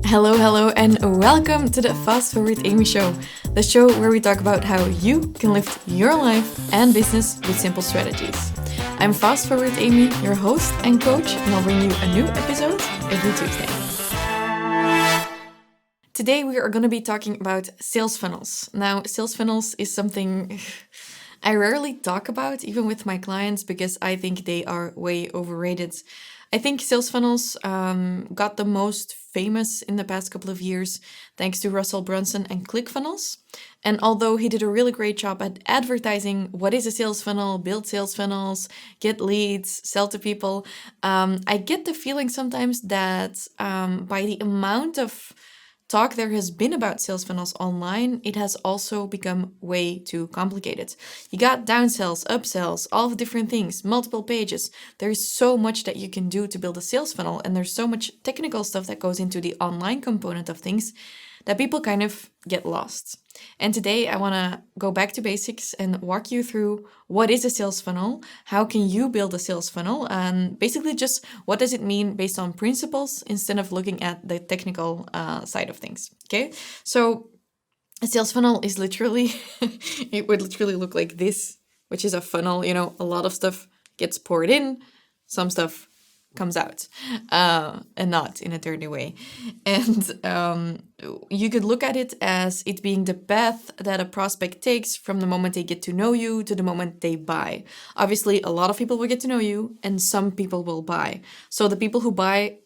Hello, and welcome to the FastForwardAmy show, the show where we talk about how you can lift your life and business with simple strategies. I'm FastForwardAmy, your host and coach, and I'll bring you a new episode every Tuesday. Today we are going to be talking about sales funnels. Now, sales funnels is something I rarely talk about, even with my clients, because I think they are way overrated. I think sales funnels got the most famous in the past couple of years thanks to Russell Brunson and ClickFunnels. And although he did a really great job at advertising what is a sales funnel, build sales funnels, get leads, sell to people, I get the feeling sometimes that by the amount of talk there has been about sales funnels online, it has also become way too complicated. You got downsells, upsells, all of different things, multiple pages. There's so much that you can do to build a sales funnel, and there's so much technical stuff that goes into the online component of things that people kind of get lost. And today I want to go back to basics and walk you through what is a sales funnel, how can you build a sales funnel, and basically just what does it mean based on principles instead of looking at the technical side of things. Okay, so a sales funnel is literally, it would literally look like this, which is a funnel. You know, a lot of stuff gets poured in, some stuff comes out, and not in a dirty way. And you could look at it as it being the path that a prospect takes from the moment they get to know you to the moment they buy. Obviously, a lot of people will get to know you and some people will buy. So the people who buy,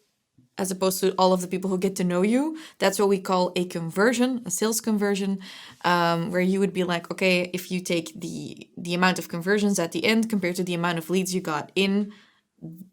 as opposed to all of the people who get to know you, that's what we call a conversion, a sales conversion, where you would be like, okay, if you take the amount of conversions at the end compared to the amount of leads you got in,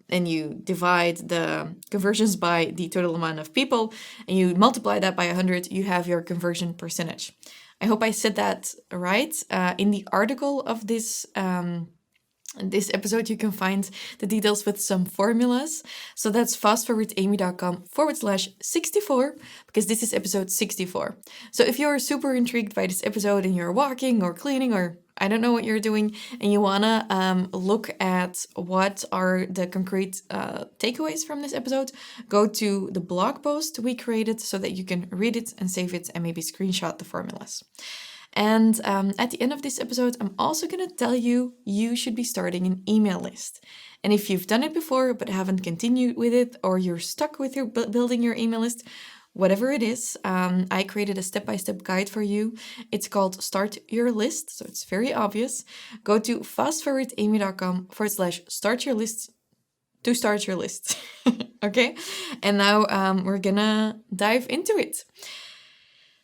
and you divide the conversions by the total amount of people, and you multiply that by 100, you have your conversion percentage. I hope I said that right. In the article of this episode, you can find the details with some formulas. So that's fastforwardamy.com/64, because this is episode 64. So if you're super intrigued by this episode and you're walking or cleaning or I don't know what you're doing, and you want to look at what are the concrete takeaways from this episode, go to the blog post we created so that you can read it and save it and maybe screenshot the formulas. And at the end of this episode, I'm also going to tell you should be starting an email list. And if you've done it before but haven't continued with it, or you're stuck with your building your email list, whatever it is, I created a step-by-step guide for you. It's called Start Your List, so it's very obvious. Go to fastforwardamy.com/start your list to start your list. Okay? And now we're gonna dive into it.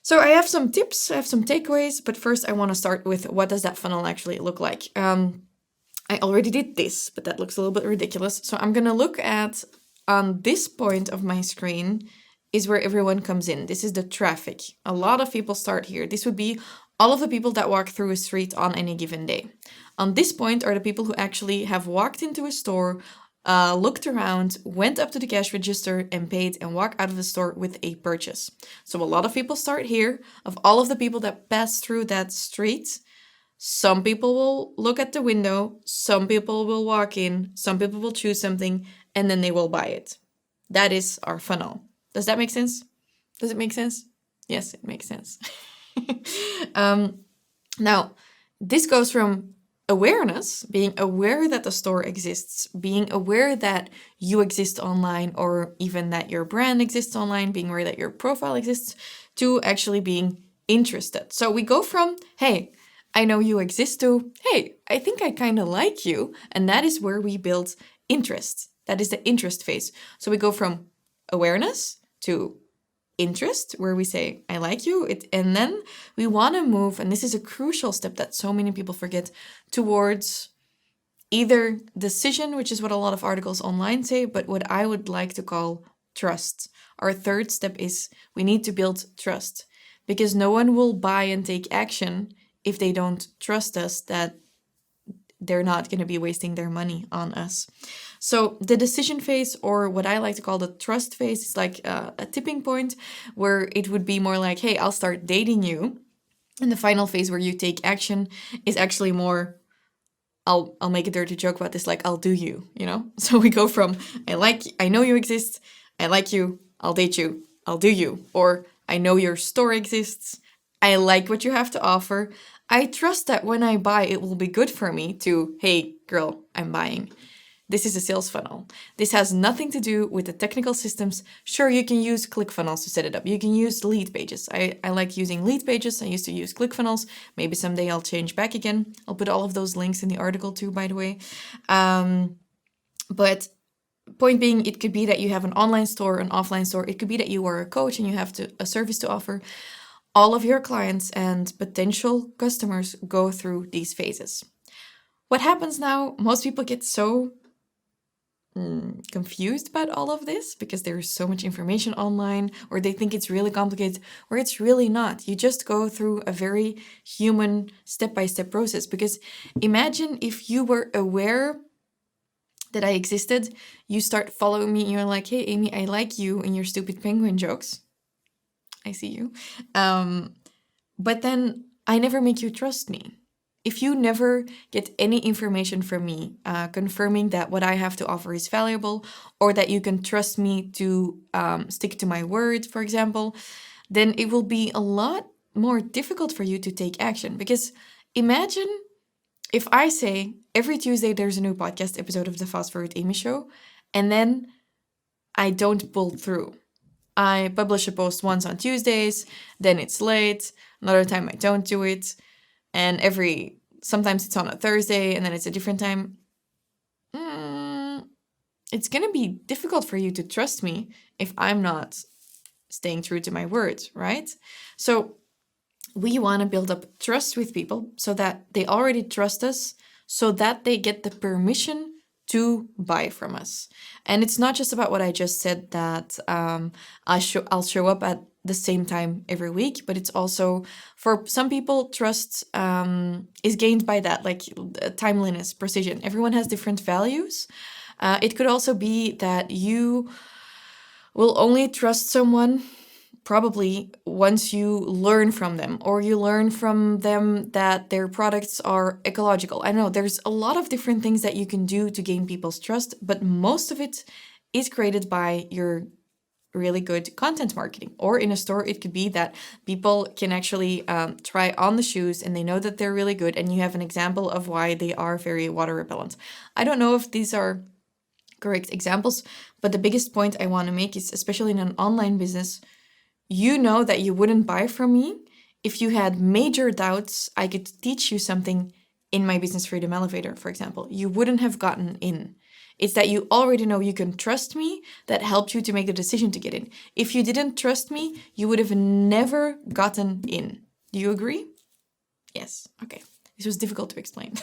So I have some tips, I have some takeaways, but first I want to start with what does that funnel actually look like? I already did this, but that looks a little bit ridiculous. So I'm gonna look at, on this point of my screen, is where everyone comes in. This is the traffic. A lot of people start here. This would be all of the people that walk through a street on any given day. On this point are the people who actually have walked into a store, looked around, went up to the cash register and paid and walk out of the store with a purchase. So a lot of people start here. Of all of the people that pass through that street, some people will look at the window, some people will walk in, some people will choose something, and then they will buy it. That is our funnel. Does that make sense? Does it make sense? Yes, it makes sense. Now, this goes from awareness, being aware that the store exists, being aware that you exist online, or even that your brand exists online, being aware that your profile exists, to actually being interested. So we go from, hey, I know you exist, to, hey, I think I kind of like you. And that is where we build interest. That is the interest phase. So we go from awareness to interest, where we say, I like you. And then we want to move, and this is a crucial step that so many people forget, towards either decision, which is what a lot of articles online say, but what I would like to call trust. Our third step is we need to build trust, because no one will buy and take action if they don't trust us that they're not going to be wasting their money on us. So the decision phase, or what I like to call the trust phase, is like a tipping point where it would be more like, hey, I'll start dating you. And the final phase where you take action is actually more, I'll make a dirty joke about this, like I'll do you, you know? So we go from I know you exist, I like you, I'll date you, I'll do you. Or I know your store exists. I like what you have to offer. I trust that when I buy, it will be good for me, to, hey, girl, I'm buying. This is a sales funnel. This has nothing to do with the technical systems. Sure, you can use ClickFunnels to set it up. You can use Leadpages. I like using Leadpages. I used to use ClickFunnels. Maybe someday I'll change back again. I'll put all of those links in the article too, by the way. But point being, it could be that you have an online store, an offline store. It could be that you are a coach and you have a service to offer. All of your clients and potential customers go through these phases. What happens now, most people get so confused about all of this because there's so much information online, or they think it's really complicated, or it's really not. You just go through a very human step-by-step process. Because imagine if you were aware that I existed, you start following me and you're like, hey, Amy, I like you and your stupid penguin jokes. I see you. But then I never make you trust me. If you never get any information from me confirming that what I have to offer is valuable, or that you can trust me to stick to my word, for example, then it will be a lot more difficult for you to take action. Because imagine if I say every Tuesday there's a new podcast episode of the FastForwardAmy show, and then I don't pull through. I publish a post once on Tuesdays, then it's late, another time I don't do it, and sometimes it's on a Thursday and then it's a different time. It's gonna be difficult for you to trust me if I'm not staying true to my words, right? So we want to build up trust with people so that they already trust us, so that they get the permission to buy from us. And it's not just about what I just said, that I'll show up at the same time every week, but it's also, for some people, trust is gained by that, like timeliness, precision. Everyone has different values. It could also be that you will only trust someone probably once you learn from them, or you learn from them that their products are ecological. I know there's a lot of different things that you can do to gain people's trust, but most of it is created by your really good content marketing. Or in a store, it could be that people can actually try on the shoes and they know that they're really good, and you have an example of why they are very water repellent. I don't know if these are correct examples, but the biggest point I want to make is, especially in an online business, you know that you wouldn't buy from me if you had major doubts I could teach you something in my Business Freedom Elevator, for example. You wouldn't have gotten in. It's that you already know you can trust me that helped you to make the decision to get in. If you didn't trust me, you would have never gotten in. Do you agree? Yes. Okay. This was difficult to explain.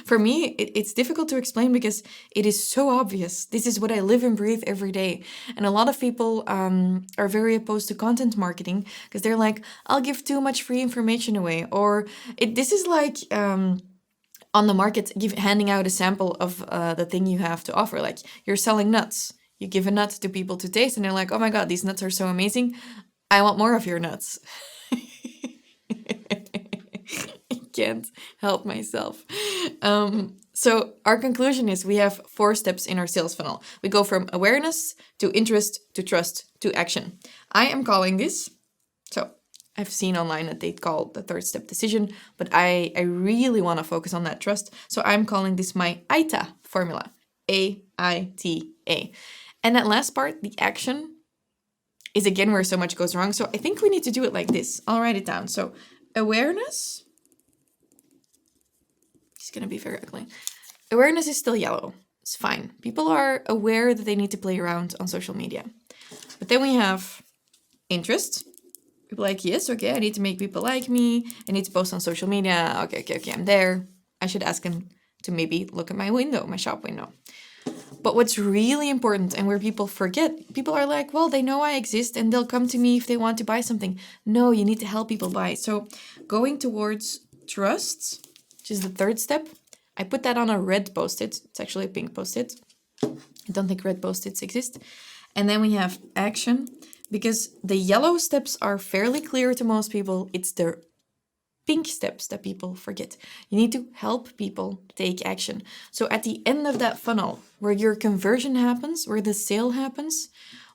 For me, it's difficult to explain because it is so obvious. This is what I live and breathe every day. And a lot of people are very opposed to content marketing because they're like, I'll give too much free information away. Or this is like on the market, handing out a sample of the thing you have to offer. Like, you're selling nuts. You give a nut to people to taste and they're like, oh my God, these nuts are so amazing. I want more of your nuts. Can't help myself. So our conclusion is we have 4 steps in our sales funnel. We go from awareness to interest to trust to action. I am calling this, so I've seen online that they call the 3rd step decision, but I really want to focus on that trust. So I'm calling this my AITA formula, A-I-T-A. And that last part, the action, is again where so much goes wrong. So I think we need to do it like this. I'll write it down. So awareness. It's going to be very ugly. Awareness is still yellow. It's fine. People are aware that they need to play around on social media. But then we have interest. People are like, yes, okay, I need to make people like me. I need to post on social media. Okay, I'm there. I should ask them to maybe look at my window, my shop window. But what's really important, and where people forget, people are like, well, they know I exist and they'll come to me if they want to buy something. No, you need to help people buy. So going towards trust, which is the 3rd step, I put that on a red post-it. It's actually a pink post-it. I don't think red post-its exist. And then we have action, because the yellow steps are fairly clear to most people. It's the pink steps that people forget. You need to help people take action. So at the end of that funnel, where your conversion happens, where the sale happens,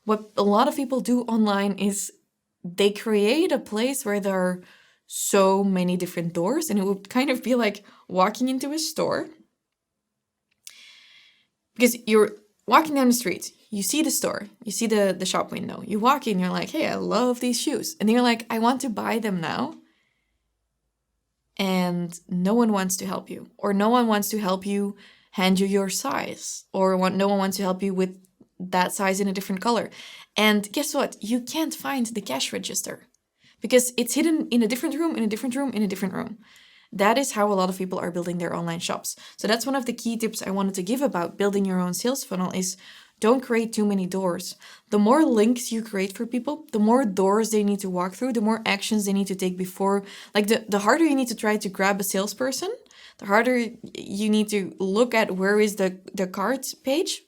what a lot of people do online is they create a place where there are so many different doors, and it would kind of be like walking into a store, because you're walking down the street, you see the store, you see the shop window, you walk in, you're like, hey, I love these shoes, and then you're like, I want to buy them now, and no one wants to help you, or no one wants to help you hand you your size, or no one wants to help you with that size in a different color. And guess what? You can't find the cash register because it's hidden in a different room, in a different room, in a different room. That is how a lot of people are building their online shops. So that's one of the key tips I wanted to give about building your own sales funnel is don't create too many doors. The more links you create for people, the more doors they need to walk through, the more actions they need to take before, like the harder you need to try to grab a salesperson, the harder you need to look at where is the cart page,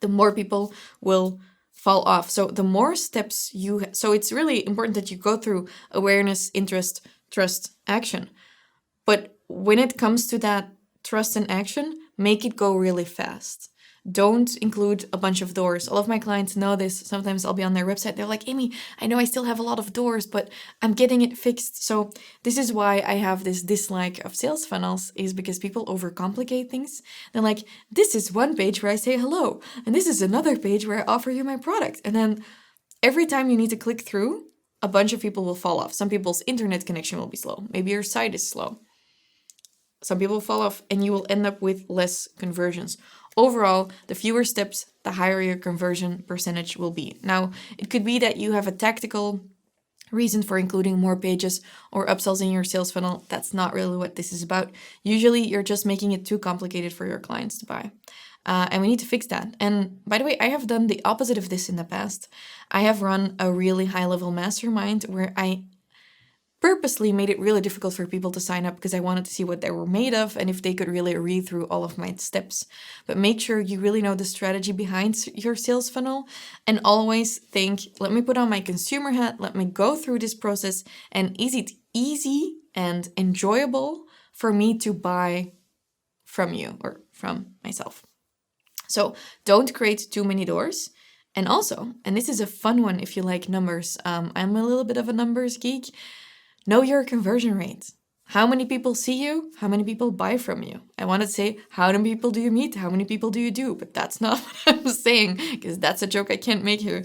the more people will fall off. So the more steps so it's really important that you go through awareness, interest, trust, action. But when it comes to that trust and action, make it go really fast. Don't include a bunch of doors. All of my clients know this. Sometimes I'll be on their website. They're like, Amy, I know I still have a lot of doors, but I'm getting it fixed. So this is why I have this dislike of sales funnels, is because people overcomplicate things. They're like, this is one page where I say hello, and this is another page where I offer you my product. And then every time you need to click through, a bunch of people will fall off. Some people's internet connection will be slow. Maybe your site is slow. Some people fall off, and you will end up with less conversions. Overall, the fewer steps, the higher your conversion percentage will be. Now, it could be that you have a tactical reason for including more pages or upsells in your sales funnel. That's not really what this is about. Usually, you're just making it too complicated for your clients to buy. And we need to fix that. And by the way, I have done the opposite of this in the past. I have run a really high-level mastermind where I purposely made it really difficult for people to sign up because I wanted to see what they were made of and if they could really read through all of my steps. But make sure you really know the strategy behind your sales funnel, and always think, let me put on my consumer hat, let me go through this process, and is it easy and enjoyable for me to buy from you or from myself? So don't create too many doors. And also, and this is a fun one if you like numbers, I'm a little bit of a numbers geek. Know your conversion rate. How many people see you? How many people buy from you? I want to say, how many people do you meet? How many people do you do? But that's not what I'm saying, because that's a joke I can't make here.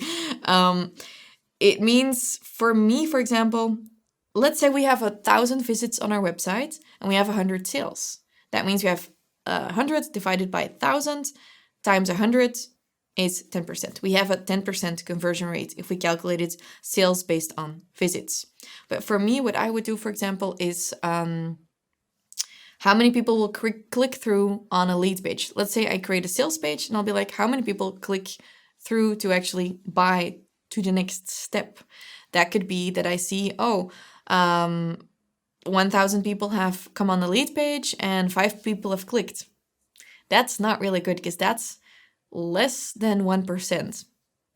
It means, for me, for example, let's say we have 1,000 visits on our website and we have 100 sales. That means we have 100 divided by 1,000 times 100 is 10%. We have a 10% conversion rate if we calculated sales based on visits. But for me, what I would do, for example, is how many people will click through on a lead page. Let's say I create a sales page and I'll be like, how many people click through to actually buy to the next step? That could be that I see, 1,000 people have come on the lead page and 5 people have clicked. That's not really good, because that's less than 1%.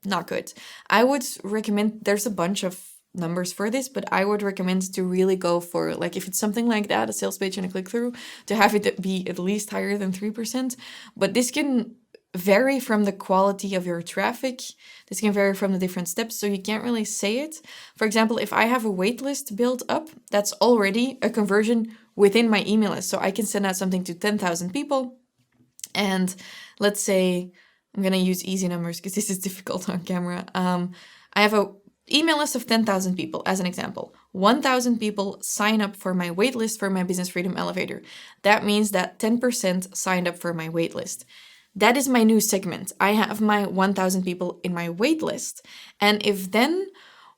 Not good. I would recommend, there's a bunch of numbers for this, but I would recommend to really go for, like, if it's something like that, a sales page and a click-through, to have it be at least higher than 3%. But this can vary from the quality of your traffic. This can vary from the different steps, so you can't really say it. For example, if I have a wait list built up, that's already a conversion within my email list. So I can send out something to 10,000 people, and let's say, I'm going to use easy numbers because this is difficult on camera. I have a email list of 10,000 people as an example. 1,000 people sign up for my waitlist for my Business Freedom Elevator. That means that 10% signed up for my waitlist. That is my new segment. I have my 1,000 people in my waitlist. And if then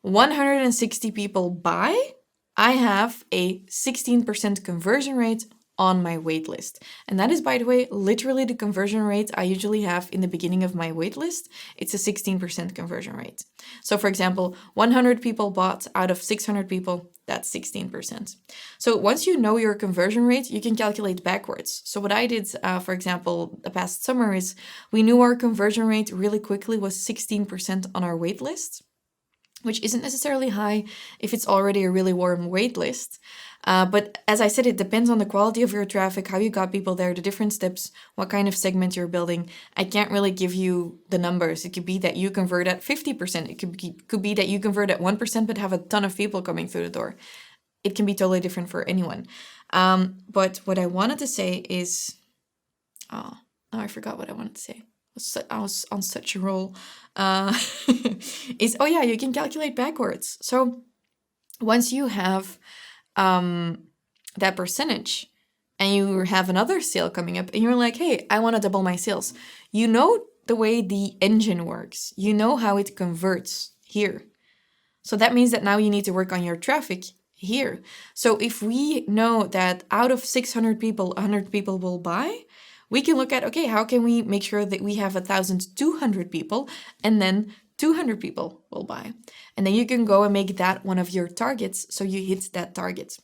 160 people buy, I have a 16% conversion rate on my waitlist. And that is, by the way, literally the conversion rate I usually have in the beginning of my waitlist. It's a 16% conversion rate. So for example, 100 people bought out of 600 people, that's 16%. So once you know your conversion rate, you can calculate backwards. So what I did, for example, the past summer is we knew our conversion rate really quickly was 16% on our waitlist. which isn't necessarily high if it's already a really warm wait list. But as I said, it depends on the quality of your traffic, how you got people there, the different steps, what kind of segment you're building. I can't really give you the numbers. It could be that you convert at 50%. It could be that you convert at 1% but have a ton of people coming through the door. It can be totally different for anyone. But what I wanted to say is, oh, I forgot what I wanted to say. I was on such a roll. Oh yeah, you can calculate backwards. So once you have that percentage and you have another sale coming up and you're like, hey, I want to double my sales. You know the way the engine works. You know how it converts here. So that means that now you need to work on your traffic here. So if we know that out of 600 people, 100 people will buy, we can look at, okay, how can we make sure that we have 1,200 people and then 200 people will buy? And then you can go and make that one of your targets so you hit that target.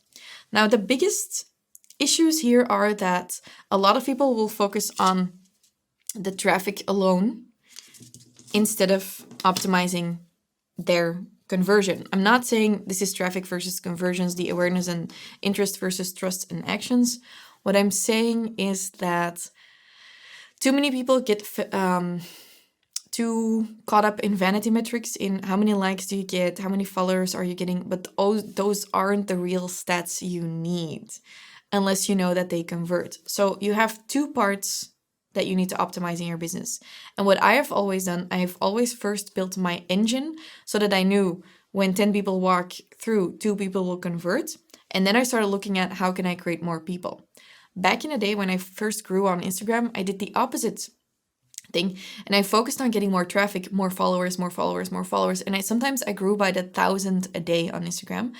Now, the biggest issues here are that a lot of people will focus on the traffic alone instead of optimizing their conversion. I'm not saying this is traffic versus conversions, the awareness and interest versus trust and actions. What I'm saying is that too many people get too caught up in vanity metrics, in how many likes do you get, how many followers are you getting, but those aren't the real stats you need unless you know that they convert. So you have two parts that you need to optimize in your business. And what I have always done, I have always first built my engine so that I knew when 10 people walk through, 2 people will convert. And then I started looking at how can I create more people. Back in the day when I first grew on Instagram, I did the opposite thing. And I focused on getting more traffic, more followers. And sometimes I grew by 1,000 a day on Instagram,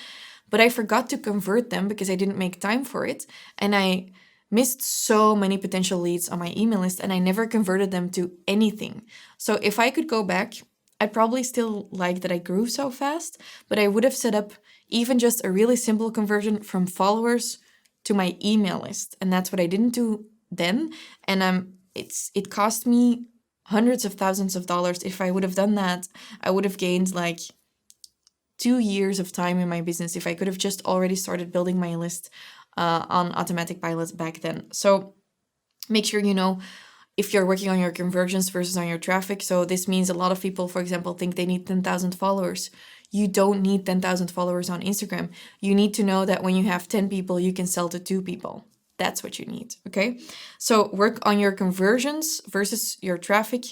but I forgot to convert them because I didn't make time for it. And I missed so many potential leads on my email list and I never converted them to anything. So if I could go back, I'd probably still like that I grew so fast, but I would have set up even just a really simple conversion from followers to my email list. And that's what I didn't do then. And it cost me hundreds of thousands of dollars. If I would have done that, I would have gained like 2 years of time in my business if I could have just already started building my list on automatic pilots back then. So make sure you know if you're working on your conversions versus on your traffic. So this means a lot of people, for example, think they need 10,000 followers. You don't need 10,000 followers on Instagram. You need to know that when you have 10 people, you can sell to 2 people. That's what you need, okay? So work on your conversions versus your traffic.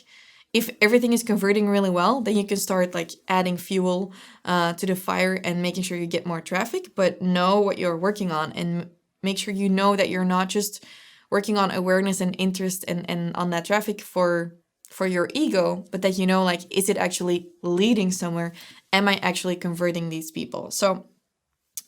If everything is converting really well, then you can start like adding fuel to the fire and making sure you get more traffic, but know what you're working on and make sure you know that you're not just working on awareness and interest and on that traffic for your ego, but that you know, like, is it actually leading somewhere? Am I actually converting these people? So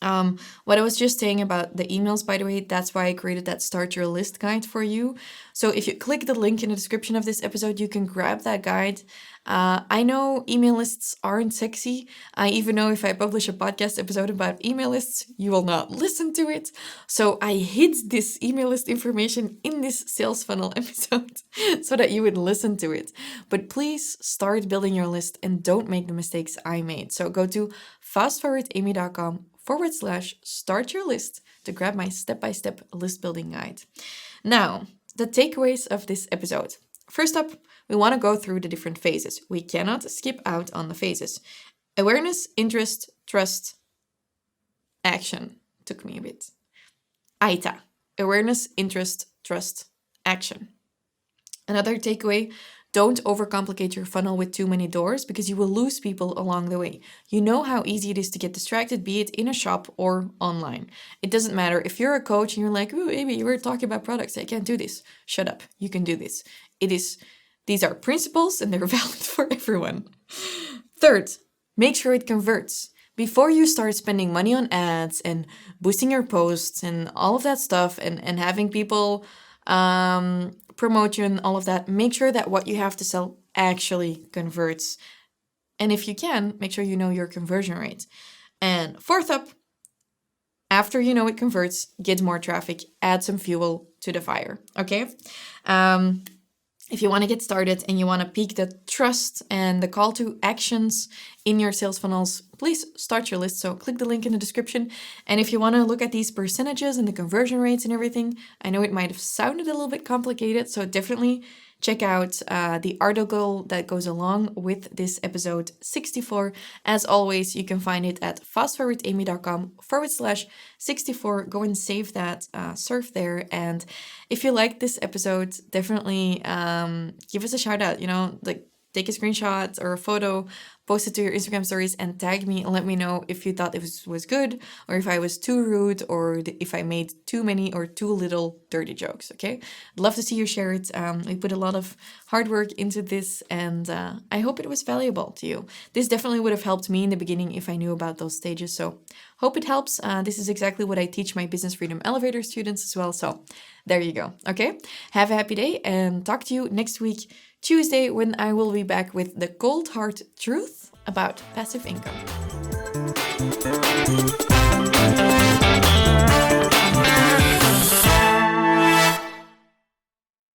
what I was just saying about the emails, by the way, that's why I created that Start Your List guide for you. So if you click the link in the description of this episode, you can grab that guide. I know email lists aren't sexy. I even know if I publish a podcast episode about email lists, you will not listen to it. So I hid this email list information in this sales funnel episode so that you would listen to it. But please start building your list and don't make the mistakes I made. So go to fastforwardamy.com/start your list to grab my step-by-step list building guide. Now, the takeaways of this episode. First up, we want to go through the different phases. We cannot skip out on the phases. Awareness, interest, trust, action. Took me a bit. AITA. Awareness, interest, trust, action. Another takeaway, don't overcomplicate your funnel with too many doors because you will lose people along the way. You know how easy it is to get distracted, be it in a shop or online. It doesn't matter. If you're a coach and you're like, "Ooh, Amy, you were talking about products. I can't do this." Shut up. You can do this. These are principles and they're valid for everyone. Third, make sure it converts. Before you start spending money on ads and boosting your posts and all of that stuff and having people promote you and all of that, make sure that what you have to sell actually converts. And if you can, make sure you know your conversion rate. And fourth up, after you know it converts, get more traffic, add some fuel to the fire, okay? if you want to get started and you want to peak the trust and the call to actions in your sales funnels, please start your list. So click the link in the description. And if you want to look at these percentages and the conversion rates and everything, I know it might have sounded a little bit complicated, so definitely check out the article that goes along with this episode 64. As always, you can find it at fastforwardamy.com/64. Go and save that, surf there. And if you liked this episode, definitely give us a shout out, like take a screenshot or a photo, post it to your Instagram stories and tag me and let me know if you thought it was good, or if I was too rude, or if I made too many or too little dirty jokes, okay? I'd love to see you share it. We put a lot of hard work into this, and I hope it was valuable to you. This definitely would have helped me in the beginning if I knew about those stages, so hope it helps. This is exactly what I teach my Business Freedom Elevator students as well, so there you go, okay? Have a happy day and talk to you next week, Tuesday, when I will be back with the cold hard truth about passive income.